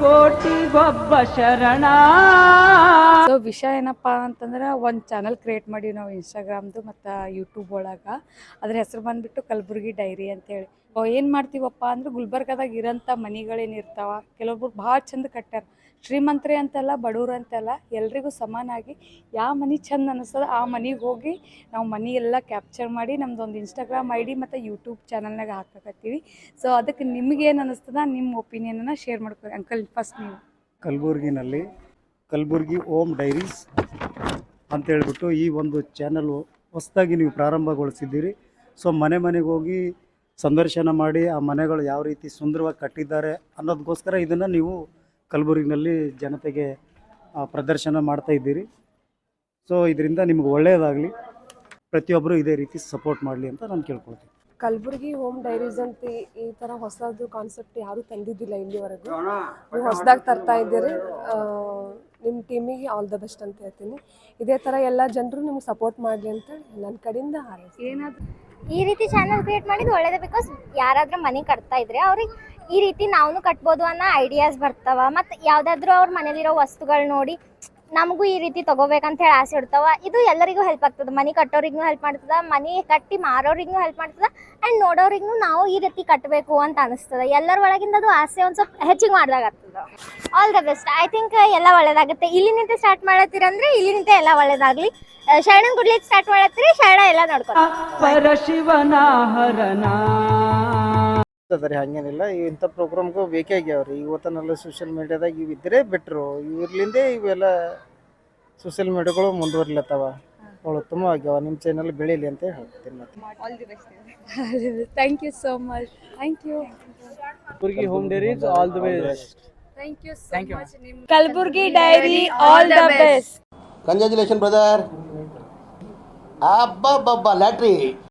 ಕೋಟಿಗೊಬ್ಬ ಶರಣ. ಸೊ ವಿಷಯ ಏನಪ್ಪಾ ಅಂತಂದ್ರೆ ಒಂದು ಚಾನಲ್ ಕ್ರಿಯೇಟ್ ಮಾಡೀವಿ ನಾವು ಇನ್ಸ್ಟಾಗ್ರಾಮ್ದು ಮತ್ತು ಯೂಟ್ಯೂಬ್ ಒಳಗೆ. ಅದ್ರ ಹೆಸರು ಬಂದುಬಿಟ್ಟು ಕಲಬುರ್ಗಿ ಡೈರಿ ಅಂತೇಳಿ. ಏನು ಮಾಡ್ತೀವಪ್ಪ ಅಂದ್ರೆ ಗುಲ್ಬರ್ಗದಾಗ ಇರೋಂಥ ಮನೆಗಳೇನಿರ್ತಾವ ಕೆಲವೊಬ್ರು ಭಾಳ ಚಂದ ಕಟ್ಟಾರ. ಶ್ರೀಮಂತರೇ ಅಂತಲ್ಲ, ಬಡವ್ರು ಅಂತಲ್ಲ, ಎಲ್ರಿಗೂ ಸಮಾನಾಗಿ ಯಾವ ಮನೆ ಚಂದ ಅನ್ನಿಸ್ತದ ಆ ಮನೆಗೆ ಹೋಗಿ ನಾವು ಮನೆ ಎಲ್ಲ ಕ್ಯಾಪ್ಚರ್ ಮಾಡಿ ನಮ್ದೊಂದು ಇನ್ಸ್ಟಾಗ್ರಾಮ್ ID ಮತ್ತು ಯೂಟ್ಯೂಬ್ ಚಾನಲ್ನಾಗ ಹಾಕಕತ್ತೀವಿ. ಸೊ ಅದಕ್ಕೆ ನಿಮಗೇನು ಅನ್ನಿಸ್ತದ, ನಿಮ್ಮ ಒಪಿನಿಯನನ್ನು ಶೇರ್ ಮಾಡ್ಕೊ ಅಂಕಲ್. ಫಸ್ಟ್ ನೀವು ಕಲಬುರ್ಗಿನಲ್ಲಿ ಕಲಬುರ್ಗಿ ಓಮ್ ಡೈರೀಸ್ ಅಂತೇಳ್ಬಿಟ್ಟು ಈ ಒಂದು ಚಾನಲ್ ಹೊಸದಾಗಿ ನೀವು ಪ್ರಾರಂಭಗೊಳಿಸಿದ್ದೀರಿ. ಸೊ ಮನೆಗೆ ಹೋಗಿ ಸಂದರ್ಶನ ಮಾಡಿ ಆ ಮನೆಗಳು ಯಾವ ರೀತಿ ಸುಂದರವಾಗಿ ಕಟ್ಟಿದ್ದಾರೆ ಅನ್ನೋದಕ್ಕೋಸ್ಕರ ಇದನ್ನು ನೀವು ಕಲಬುರ್ಗಿನಲ್ಲಿ ಜನತೆಗೆ ಪ್ರದರ್ಶನ ಮಾಡ್ತಾ ಇದ್ದೀರಿ. ಸೊ ಇದರಿಂದ ನಿಮ್ಗೆ ಒಳ್ಳೆಯದಾಗಲಿ, ಪ್ರತಿಯೊಬ್ಬರು ಇದೇ ರೀತಿ ಸಪೋರ್ಟ್ ಮಾಡಲಿ ಅಂತ ನಾನು ಕೇಳ್ಕೊಳ್ತೀನಿ. ಕಲಬುರ್ಗಿ ಹೋಮ್ ಡೈರೀಸ್ ಅಂತ ಈ ಥರ ಹೊಸದು ಕಾನ್ಸೆಪ್ಟ್ ಯಾರೂ ತಂದಿದ್ದಿಲ್ಲ ಇಲ್ಲಿವರೆಗೂ. ನೀವು ಹೊಸದಾಗಿ ತರ್ತಾ ಇದ್ದೀರಿ. ನಿಮ್ಮ ಟೀಮಿಗೆ ಆಲ್ ದ ಬೆಸ್ಟ್ ಅಂತ ಹೇಳ್ತೀನಿ. ಇದೇ ಥರ ಎಲ್ಲ ಜನರು ನಿಮ್ಗೆ ಸಪೋರ್ಟ್ ಮಾಡಲಿ ಅಂತ ನನ್ನ ಕಡೆಯಿಂದ ಹಾರೈಸ್ತೀನಿ. ಏನಾದರೂ ಈ ರೀತಿ ಚಾನಲ್ ಕ್ರಿಯೇಟ್ ಮಾಡಿದ್ದು ಒಳ್ಳೇದೇ. ಬಿಕಾಸ್ ಯಾರಾದರೂ ಮನೆ ಕಟ್ತಾ ಇದ್ರೆ ಅವ್ರಿಗೆ ಈ ರೀತಿ ನಾವು ಕಟ್ಬೋದು ಅನ್ನೋ ಐಡಿಯಾಸ್ ಬರ್ತಾವ. ಮತ್ತು ಯಾವುದಾದ್ರೂ ಅವ್ರ ಮನೇಲಿರೋ ವಸ್ತುಗಳು ನೋಡಿ ನಮಗೂ ಈ ರೀತಿ ತೊಗೋಬೇಕಂತ ಹೇಳಿ ಆಸೆ ಇಡ್ತಾವ. ಇದು ಎಲ್ಲರಿಗೂ ಹೆಲ್ಪ್ ಆಗ್ತದೆ. ಮನೆ ಕಟ್ಟೋರಿಗೂ ಹೆಲ್ಪ್ ಮಾಡ್ತದೆ, ಮನೆ ಕಟ್ಟಿ ಮಾರೋರಿಗೂ ಹೆಲ್ಪ್ ಮಾಡ್ತದೆ, ಆ್ಯಂಡ್ ನೋಡೋರಿಗೂ ನಾವು ಈ ರೀತಿ ಕಟ್ಟಬೇಕು ಅಂತ ಅನಿಸ್ತದೆ. ಎಲ್ಲರ ಒಳಗಿಂದ ಅದು ಆಸೆ ಒಂದು ಸ್ವಲ್ಪ ಹೆಚ್ಚಿಗೆ ಮಾಡಿದಾಗ ಆಗ್ತದೆ. All the best. I think ಎಲ್ಲ ಒಳ್ಳೇದಾಗುತ್ತೆ. ಇಲ್ಲಿನಿಂದ ಸ್ಟಾರ್ಟ್ ಮಾಡತ್ತೀರಂದ್ರೆ ಇಲ್ಲಿನಿಂದ ಎಲ್ಲ ಒಳ್ಳೇದಾಗಲಿ. ಶರಣನ್ ಗುಡ್ಲಿಕ್ಕೆ ಸ್ಟಾರ್ಟ್ ಮಾಡತ್ತೀರಿ, ಶರಣ ಎಲ್ಲ ನೋಡ್ಕೊಂಡು ಪರಶಿವನ ಹರಣ. ಅದ ಹಂಗೇನಿಲ್ಲ, ಇಂಥ ಪ್ರೋಗ್ರಾಮ್ಗೂ ಬೇಕೇ ಆಗ್ಯಾವ್ರಿ. ಇವತ್ತನೆಲ್ಲ ಸೋಷಿಯಲ್ ಮೀಡಿಯಾದಾಗ ಇವು ಇದ್ದರೆ ಬೆಟ್ರು. ಇವ್ರಲಿಂದೇ ಇವೆಲ್ಲ ಸೋಷಿಯಲ್ ಮೀಡಿಯಾಗಳು ಮುಂದುವರಿಲತ್ತವ, ಅವಳು ಉತ್ತಮ ಆಗ್ಯಾವ. ನಿಮ್ಮ ಚಾನಲ್ ಬೆಳೀಲಿ ಅಂತ ಹೇಳ್ತೀನಿ. ಮತ್ತೆ thank you so much. Thank you. Kalaburagi home diaries all the best. Thank you so much. Kalaburagi diary all the best. Congratulation brother. ಅಬ್ಬಬ್ಬಬ್ಬ ಲ್ಯಾಟ್ರಿ.